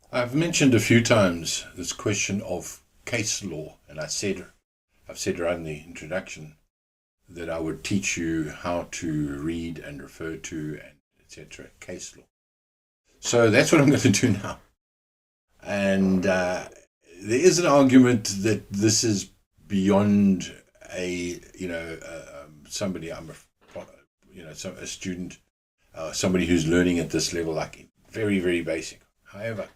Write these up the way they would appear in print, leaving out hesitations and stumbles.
I've mentioned a few times this question of case law, and I've said around the introduction that I would teach you how to read and refer to and etc. case law. So that's what I'm going to do now. And there is an argument that this is beyond a somebody a student, somebody who's learning at this level, like very very basic. However,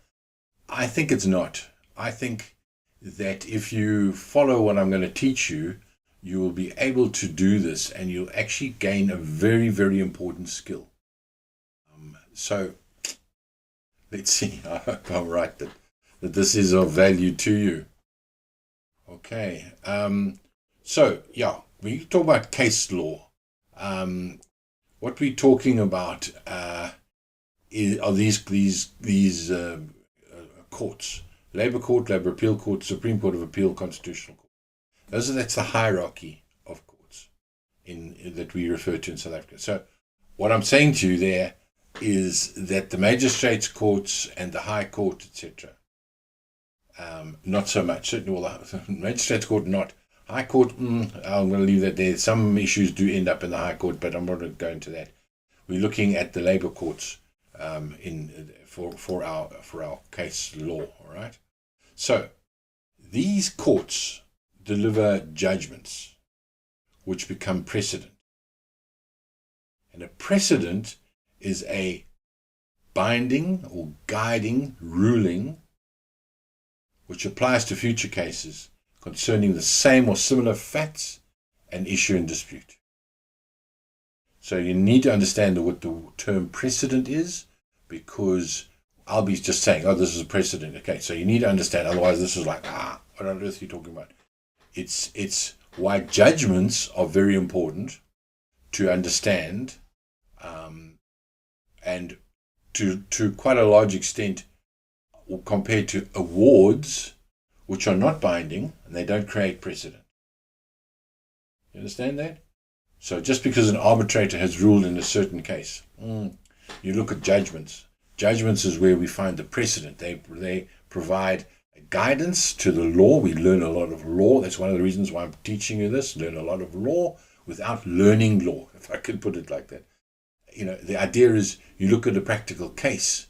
I think it's not. I think that if you follow what I'm going to teach you, you will be able to do this and you'll actually gain a very, very important skill. So let's see. I hope I'm right that this is of value to you. Okay. Yeah, we talk about case law. Um, what we're talking about are these courts: Labour Court, Labour Appeal Court, Supreme Court of Appeal, Constitutional Court. That's the hierarchy of courts in that we refer to in South Africa. So what I'm saying to you there is that the magistrates courts and the High Court, etc., not so much. Certainly, well, the magistrates court not. High Court, I'm going to leave that there. Some issues do end up in the High Court, but I'm not going to go into that. We're looking at the labour courts in for our case law. All right. So these courts deliver judgments which become precedent, and a precedent is a binding or guiding ruling which applies to future cases concerning the same or similar facts and issue in dispute. So you need to understand what the term precedent is, because I'll be just saying, oh, this is a precedent. Okay, so you need to understand, otherwise this is like, what on earth are you talking about? It's why judgments are very important to understand, and to quite a large extent, compared to awards, which are not binding and they don't create precedent. You understand that? So just because an arbitrator has ruled in a certain case, you look at judgments. Judgments is where we find the precedent. They provide guidance to the law. We learn a lot of law. That's one of the reasons why I'm teaching you this. Learn a lot of law without learning law, if I could put it like that. The idea is you look at a practical case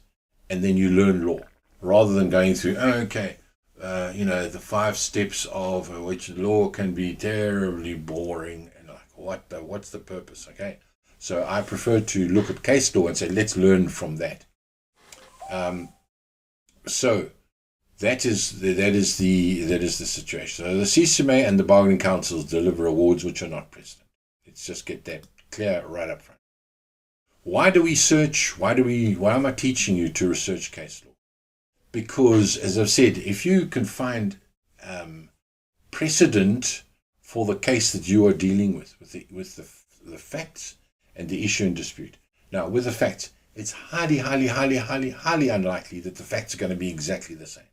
and then you learn law, rather than going through, the 5 steps of which law can be terribly boring and like, what's the purpose? Okay. So I prefer to look at case law and say, let's learn from that. So that is the situation. So the CCMA and the bargaining councils deliver awards which are not precedent. Let's just get that clear right up front. Why do we search? Why am I teaching you to research case law? Because, as I've said, if you can find precedent for the case that you are dealing with the facts and the issue in dispute. Now, with the facts, it's highly, highly, highly, highly, highly unlikely that the facts are going to be exactly the same.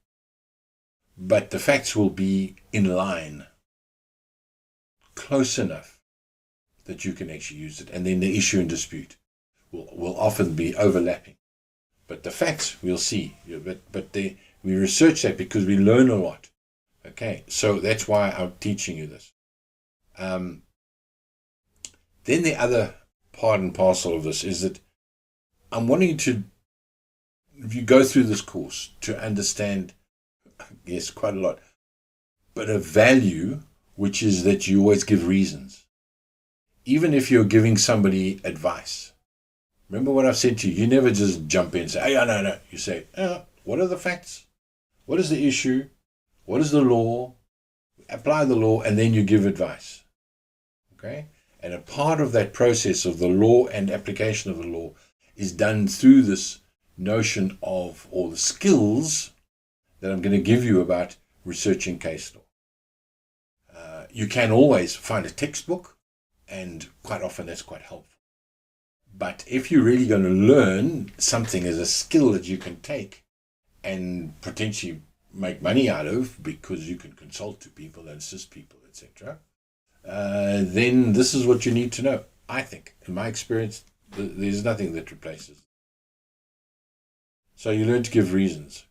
But the facts will be in line, close enough that you can actually use it. And then the issue in dispute will often be overlapping. But the facts, we'll see. We research that because we learn a lot. Okay, so that's why I'm teaching you this. Then the other part and parcel of this is that I'm wanting you to, if you go through this course, to understand, yes, quite a lot, but a value, which is that you always give reasons. Even if you're giving somebody advice. Remember what I've said to you. You never just jump in and say, oh, no. You say, what are the facts? What is the issue? What is the law? Apply the law, and then you give advice. Okay? And a part of that process of the law and application of the law is done through this notion of, or the skills that I'm going to give you about researching case law. You can always find a textbook, and quite often that's quite helpful. But if you're really going to learn something as a skill that you can take and potentially make money out of, because you can consult to people and assist people, etc., then this is what you need to know. I think, in my experience, there's nothing that replaces. So you learn to give reasons.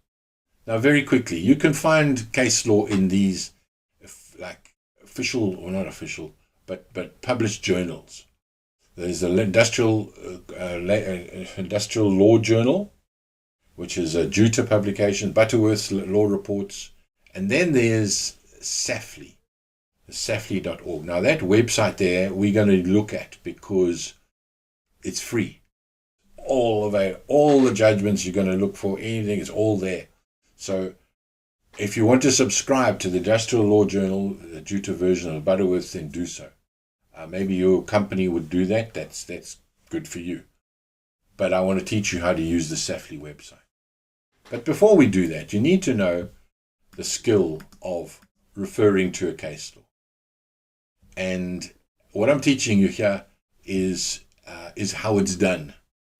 Now, very quickly, you can find case law in these like official or not official, but published journals. There's the Industrial Law Journal, which is a Juta publication, Butterworth's Law Reports, and then there's SAFLI, safli.org. Now that website there we're going to look at because it's free. All the judgments you're going to look for, anything is all there. So if you want to subscribe to the Industrial Law Journal, the Juta version of Butterworth, then do so. Maybe your company would do that. That's good for you. But I want to teach you how to use the SAFLI website. But before we do that, you need to know the skill of referring to a case law. And what I'm teaching you here is how it's done.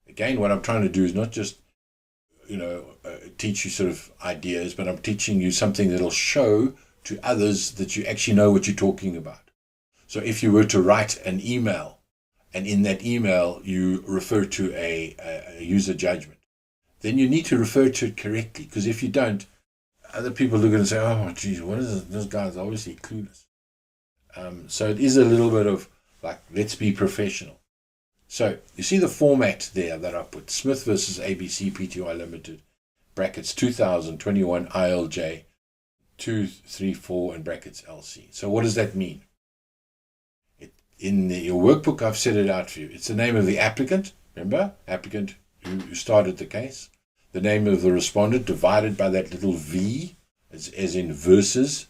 Again, what I'm trying to do is not just teach you sort of ideas, but I'm teaching you something that'll show to others that you actually know what you're talking about. So if you were to write an email, and in that email you refer to a user judgment, then you need to refer to it correctly, because if you don't, other people look at it and say, oh, geez, what is this? This guy's obviously clueless. So it is a little bit of like, let's be professional. So you see the format there that I put: Smith versus ABC Pty Limited, brackets 2021 ILJ 234 and brackets LC. So what does that mean? In your workbook, I've set it out for you. It's the name of the applicant. Remember, applicant who started the case. The name of the respondent divided by that little V, as in versus,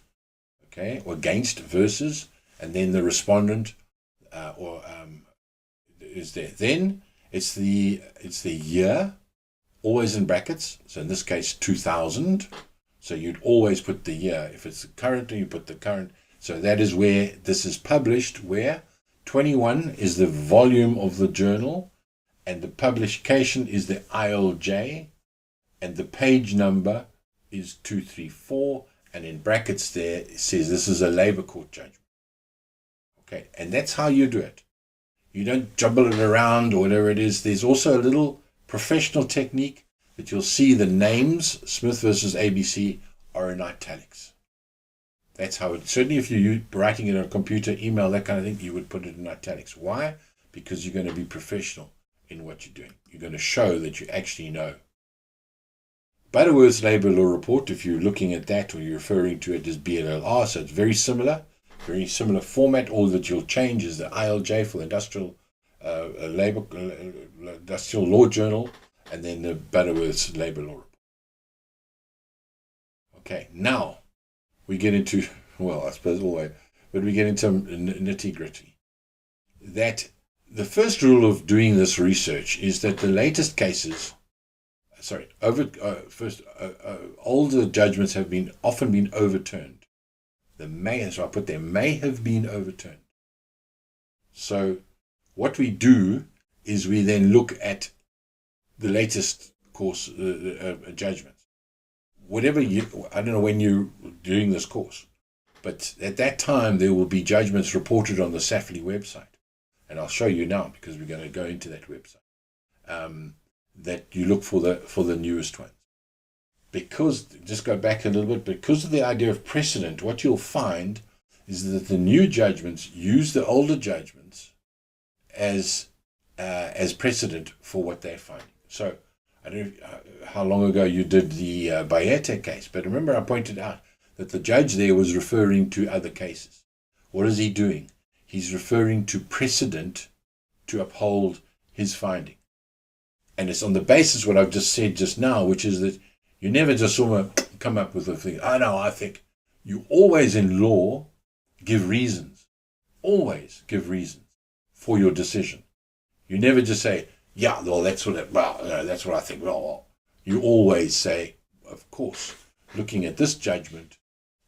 okay, or against versus, and then the respondent is there. Then it's the year, always in brackets. So in this case, 2000. So you'd always put the year. If it's the current, you put the current. So that is where this is published, where 21 is the volume of the journal, and the publication is the ILJ, and the page number is 234, and in brackets there it says this is a labor court judgment. Okay, and that's how you do it. You don't jumble it around or whatever it is. There's also a little professional technique that you'll see the names, Smith versus ABC, are in italics. That's how it, certainly if you're writing it on a computer, email, that kind of thing, you would put it in italics. Why? Because you're going to be professional in what you're doing. You're going to show that you actually know. Butterworth's Labour Law Report, if you're looking at that or you're referring to it as BLLR, so it's very similar format. All that you'll change is the ILJ for the Industrial Law Journal, and then the Butterworth's Labour Law Report. Okay, now we get into, well, I suppose always, but we get into nitty-gritty. That the first rule of doing this research is that the latest cases, older judgments have often been overturned. So I put there, may have been overturned. So what we do is we then look at the latest course judgments. Whatever I don't know when you're doing this course, but at that time there will be judgments reported on the SAFLI website, and I'll show you now because we're going to go into that website. That you look for the newest ones. Because, just go back a little bit, because of the idea of precedent, what you'll find is that the new judgments use the older judgments as precedent for what they're finding. So I don't know how long ago you did the Bayete case, but remember I pointed out that the judge there was referring to other cases. What is he doing? He's referring to precedent to uphold his finding. And it's on the basis of what I've just said just now, which is that you never just sort of come up with a thing. I think. You always in law give reasons. Always give reasons for your decision. You never just say, yeah, well, that's what I think. Well, you always say, of course, looking at this judgment,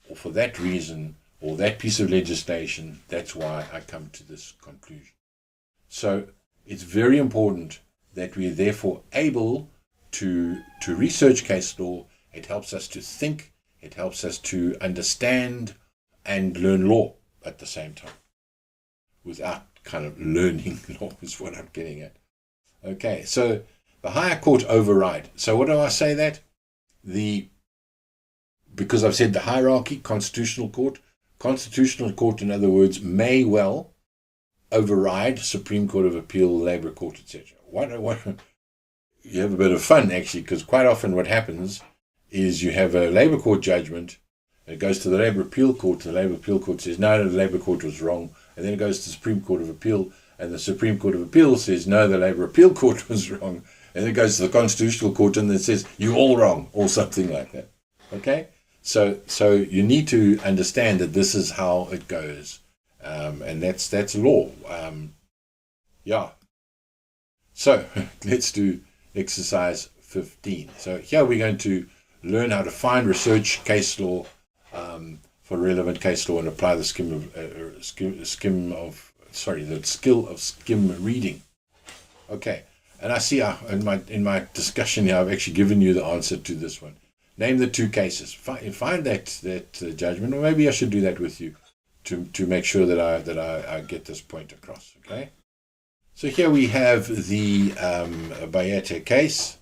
or for that reason, or that piece of legislation, that's why I come to this conclusion. So it's very important that we're therefore able to research case law. It helps us to think, it helps us to understand and learn law at the same time, without kind of learning law is what I'm getting at. Okay, so the higher court override. So what do I say that? The because I've said the hierarchy, Constitutional Court. Constitutional Court, in other words, may well override Supreme Court of Appeal, Labour Court, etc. You have a bit of fun, actually, because quite often what happens is you have a Labour Court judgment, it goes to the Labour Appeal Court, the Labour Appeal Court says, no, the Labour Court was wrong, and then it goes to the Supreme Court of Appeal, and the Supreme Court of Appeal says, no, the Labour Appeal Court was wrong, and then it goes to the Constitutional Court, and then it says, you're all wrong, or something like that. Okay? So you need to understand that this is how it goes, and that's law. Yeah. So let's do exercise 15. So here we're going to learn how to find research case law for relevant case law and apply the skill of skim reading. Okay, and I see in my discussion here I've actually given you the answer to this one. Name the two cases. Find that judgment, or maybe I should do that with you to make sure that I get this point across. Okay. So here we have the Bayeta case,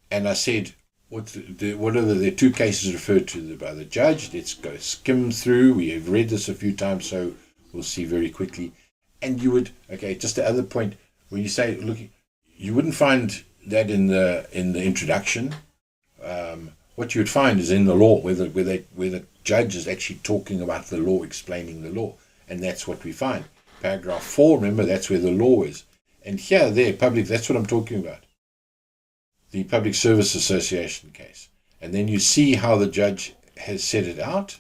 and I said, what are the two cases referred to by the judge? Let's go skim through. We have read this a few times, so we'll see very quickly. And you would, okay, just the other point, when you say, look, you wouldn't find that in the introduction. What you would find is in the law, where the judge is actually talking about the law, explaining the law, and that's what we find. Paragraph 4, remember, that's where the law is. And here, public, that's what I'm talking about. The Public Service Association case. And then you see how the judge has set it out.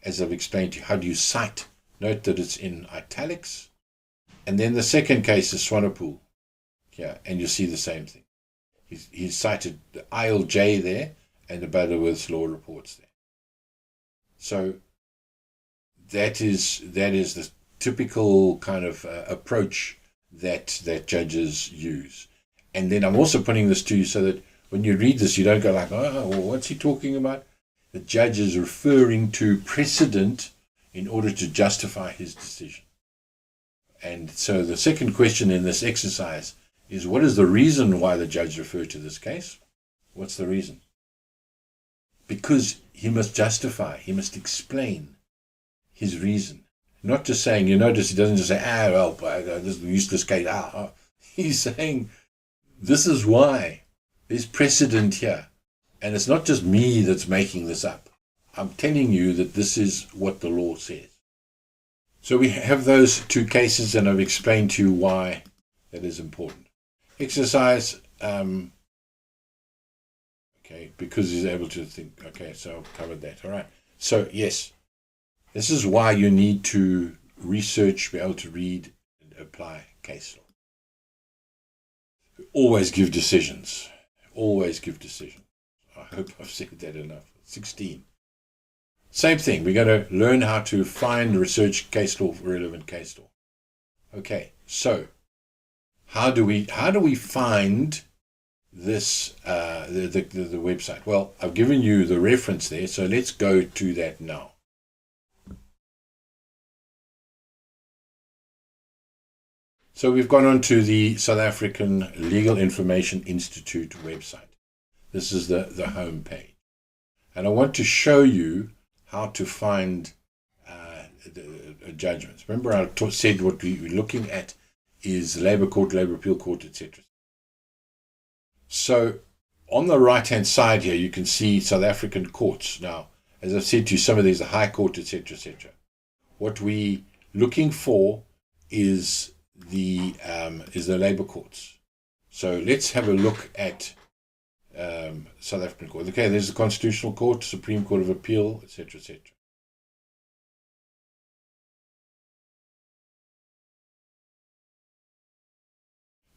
As I've explained to you, how do you cite? Note that it's in italics. And then the second case is Swanepoel. Yeah, and you see the same thing. He's cited the ILJ there and the Butterworth's law reports there. So that is the typical kind of approach that judges use. And then I'm also putting this to you so that when you read this, you don't go like, oh, well, what's he talking about? The judge is referring to precedent in order to justify his decision. And so the second question in this exercise is, what is the reason why the judge referred to this case? What's the reason? Because he must justify, he must explain his reason. Not just saying, you notice he doesn't just say, this is a useless case. He's saying, this is why. There's precedent here. And it's not just me that's making this up. I'm telling you that this is what the law says. So we have those two cases, and I've explained to you why that is important. Exercise, okay, because he's able to think. Okay, so I've covered that. All right. So, yes, this is why you need to research, be able to read and apply case law. Always give decisions. Always give decisions. I hope I've said that enough. 16. Same thing. We're going to learn how to find research case law, relevant case law. Okay, so how do we find this the website? Well, I've given you the reference there, so let's go to that now. So we've gone on to the South African Legal Information Institute website. This is the home page. And I want to show you how to find the judgments. Remember I said what we're looking at is Labour Court, Labour Appeal Court, etc. So on the right-hand side here, you can see South African courts. Now, as I've said to you, some of these are High Court, etc., etc. What we're looking for is the Labour courts. So let's have a look at South African Court. Okay, there's the Constitutional Court, Supreme Court of Appeal, etc., etc.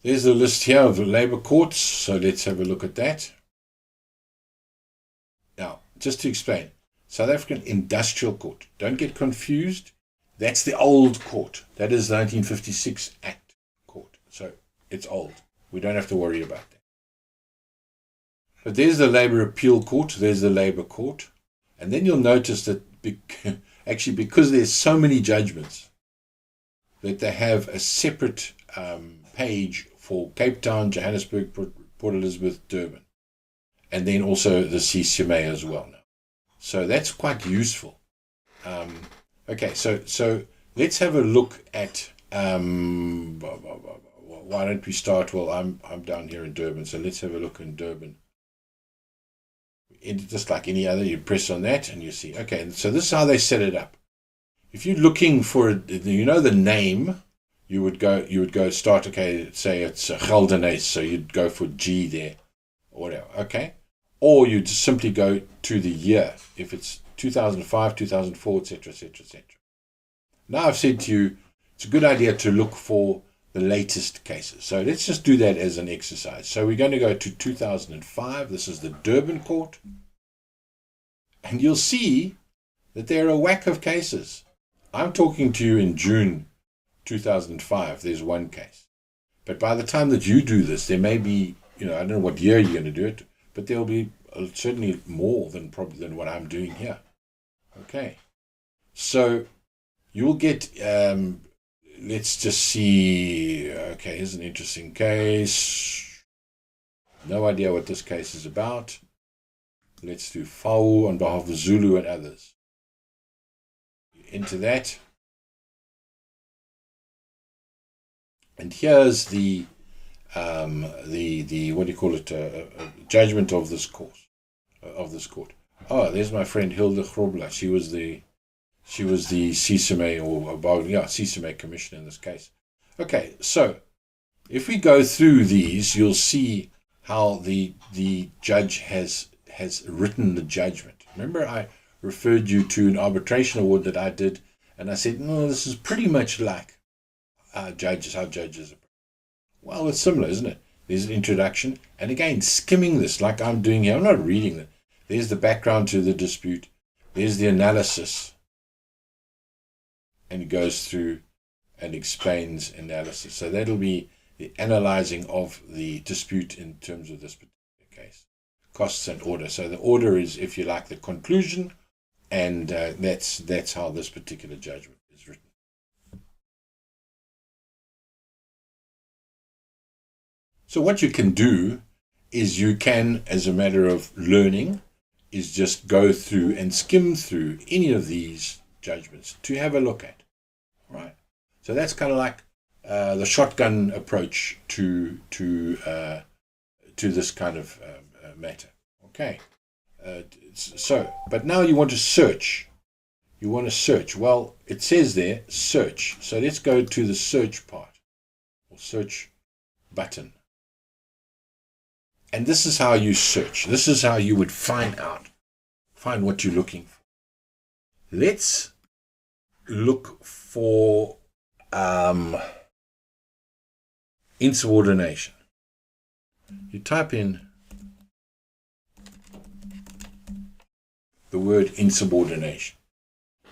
There's the list here of the Labour courts, so let's have a look at that. Now, just to explain, South African Industrial Court, don't get confused, that's the old court. That is the 1956 Act court, so it's old. We don't have to worry about that. But there's the Labour Appeal Court, there's the Labour Court, and then you'll notice that actually because there's so many judgments that they have a separate page for Cape Town, Johannesburg, Port Elizabeth, Durban. and then also the CCMA as well now. So that's quite useful. Okay, so let's have a look at. Why don't we start? Well, I'm down here in Durban, so let's have a look in Durban. Just like any other, you press on that and you see. Okay, so this is how they set it up. If you're looking for, the name, you would go start. Okay, say it's Geldenhuys, so you'd go for G there, or whatever. Okay, or you just simply go to the year if it's 2005, 2004, etc., etc., etc. Now I've said to you, it's a good idea to look for the latest cases. So let's just do that as an exercise. So we're going to go to 2005. This is the Durban court. And you'll see that there are a whack of cases. I'm talking to you in June 2005. There's one case. But by the time that you do this, there may be, I don't know what year you're going to do it, but there'll be certainly more than what I'm doing here. Okay. So you'll get, let's just see. Okay, here's an interesting case. No idea what this case is about. Let's do FAU on behalf of Zulu and others. Into that. And here's the what do you call it? Judgment of this court. Oh, there's my friend Hilde Grobler. She was the CCMA CCMA commissioner in this case. Okay, so if we go through these, you'll see how the judge has written the judgment. Remember, I referred you to an arbitration award that I did, and I said, no, this is pretty much like how judges are. Well, it's similar, isn't it? There's an introduction, and again, skimming this like I'm doing here. I'm not reading it. There's the background to the dispute. There's the analysis. And it goes through and explains analysis. So that'll be the analyzing of the dispute in terms of this particular case. Costs and order. So the order is, if you like, the conclusion, and that's how this particular judgment is written. So what you can do is you can, as a matter of learning, is just go through and skim through any of these judgments to have a look at, right? So that's kind of like the shotgun approach to this kind of matter. Okay. But now you want to search. Well, it says there search. So let's go to the search part, or search button. And this is how you search. This is how you would find what you're looking for. Let's look for insubordination. You type in the word insubordination.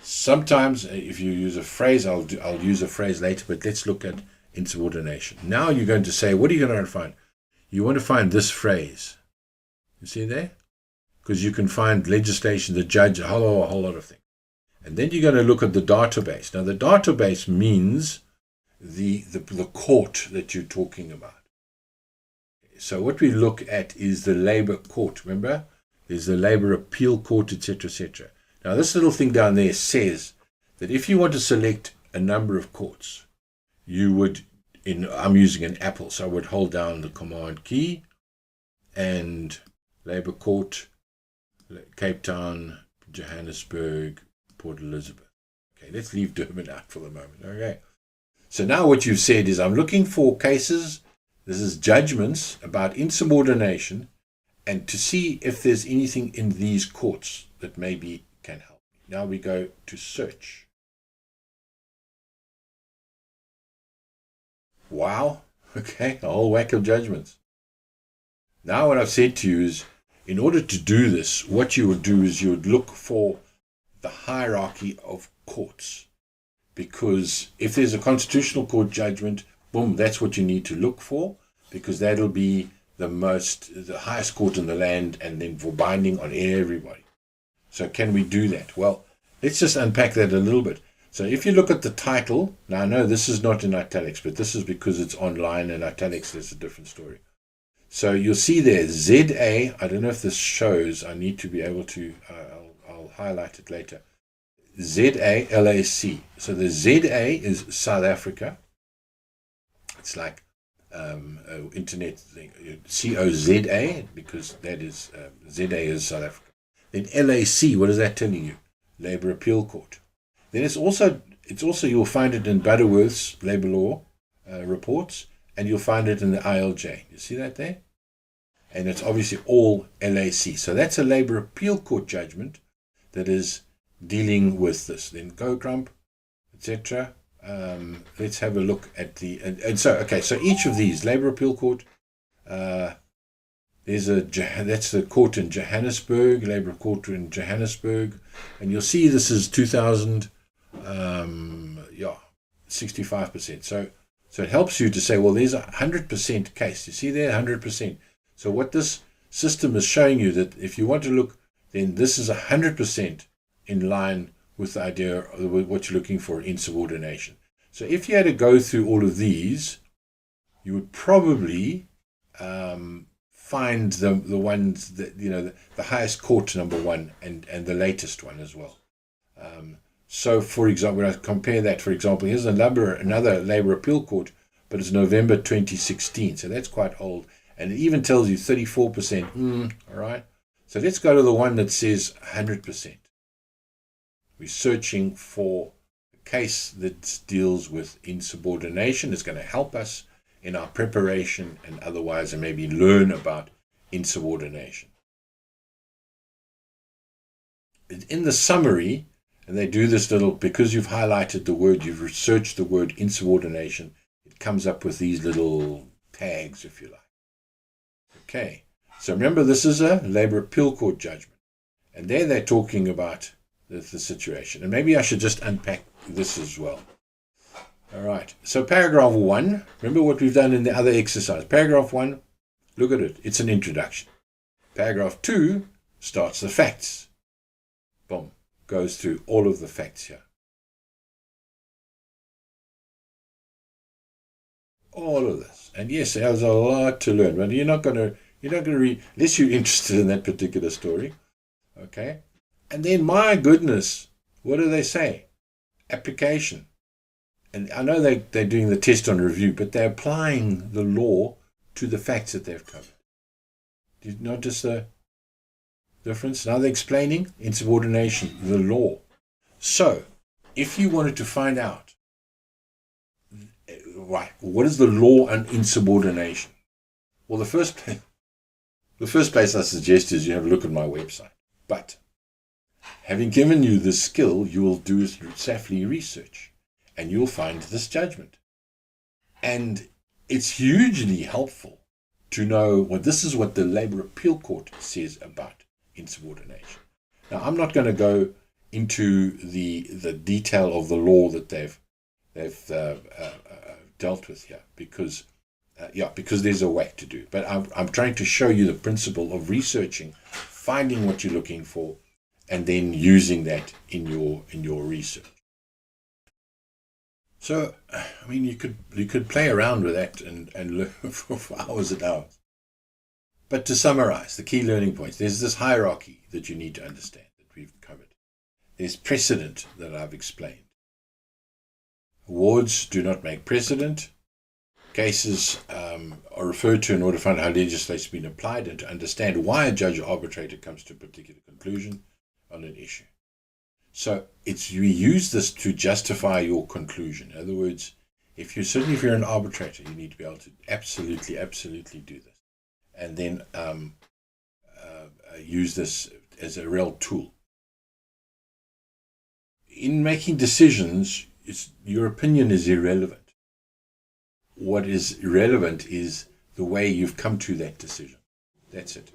Sometimes if you use a phrase, I'll use a phrase later, but let's look at insubordination. Now you're going to say, what are you going to find? You want to find this phrase. You see there? Because you can find legislation, the judge, a whole lot of things. And then you're going to look at the database. Now the database means the court that you're talking about. So what we look at is the labor court. Remember? There's the labor appeal court, etc., etc. Now this little thing down there says that if you want to select a number of courts, you would, I'm using an Apple, so I would hold down the command key and labor court, Cape Town, Johannesburg, Port Elizabeth. Okay, let's leave Durban out for the moment. Okay. So now what you've said is I'm looking for cases, this is judgments about insubordination, and to see if there's anything in these courts that maybe can help. Now we go to search. Wow. Okay, a whole whack of judgments. Now what I've said to you is, in order to do this, what you would do is you would look for the hierarchy of courts. Because if there's a constitutional court judgment, boom, that's what you need to look for, because that'll be the highest court in the land, and then for binding on everybody. So can we do that? Well, let's just unpack that a little bit. So if you look at the title, now I know this is not in italics, but this is because it's online, and italics is a different story. So you'll see there ZA. I don't know if this shows. I need to be able to. I'll highlight it later. ZALAC. So the ZA is South Africa. It's like internet thing. COZA, because that is ZA is South Africa. Then LAC. What is that telling you? Labour Appeal Court. Then it's also you'll find it in Butterworth's labour law reports, and you'll find it in the ILJ. You see that there? And it's obviously all LAC. So that's a Labour Appeal Court judgment that is dealing with this. Then Go Grump, etc. Let's have a look at the so each of these Labour Appeal Court. That's the court in Johannesburg, Labour Court in Johannesburg, and you'll see this is 2000. 65%. So it helps you to say, well, there's a 100% case. You see there, 100%. So what this system is showing you, that if you want to look, then this is 100% in line with the idea of what you're looking for in subordination. So if you had to go through all of these, you would probably find the ones that, the highest court number one and the latest one as well. So, for example, when I compare that, for example, here's another Labour Appeal Court, but it's November 2016, so that's quite old. And it even tells you 34%. All right. So let's go to the one that says 100%. We're searching for a case that deals with insubordination. It's going to help us in our preparation and otherwise, and maybe learn about insubordination. In the summary, and they do this little, because you've highlighted the word, you've researched the word insubordination, it comes up with these little tags, if you like. Okay, so remember, this is a Labour Appeal Court judgment. And there they're talking about the situation. And maybe I should just unpack this as well. All right, so paragraph 1, remember what we've done in the other exercise. Paragraph 1, look at it, it's an introduction. Paragraph 2 starts the facts. Boom. Goes through all of the facts here. All of this. And yes, there's a lot to learn, but you're not going to read, unless you're interested in that particular story. Okay? And then, my goodness, what do they say? Application. And I know they're doing the test on review, but they're applying the law to the facts that they've covered. Did you notice the difference? Now they're explaining insubordination, the law. So, if you wanted to find out, right, what is the law on insubordination? Well, the first place I suggest is you have a look at my website. But, having given you this skill, you will do SAFLI research, and you'll find this judgment. And it's hugely helpful to know, well, this is what the Labour Appeal Court says about insubordination. Now, I'm not going to go into the detail of the law that they've dealt with here, because there's a way to do. But I'm trying to show you the principle of researching, finding what you're looking for, and then using that in your research. So, I mean, you could play around with that and learn for hours and hours. But to summarize, the key learning points, there's this hierarchy that you need to understand that we've covered. There's precedent that I've explained. Awards do not make precedent. Cases are referred to in order to find out how legislation has been applied and to understand why a judge or arbitrator comes to a particular conclusion on an issue. So we use this to justify your conclusion. In other words, if you're an arbitrator, you need to be able to absolutely do this. And then use this as a real tool. In making decisions, your opinion is irrelevant. What is relevant is the way you've come to that decision. That's it.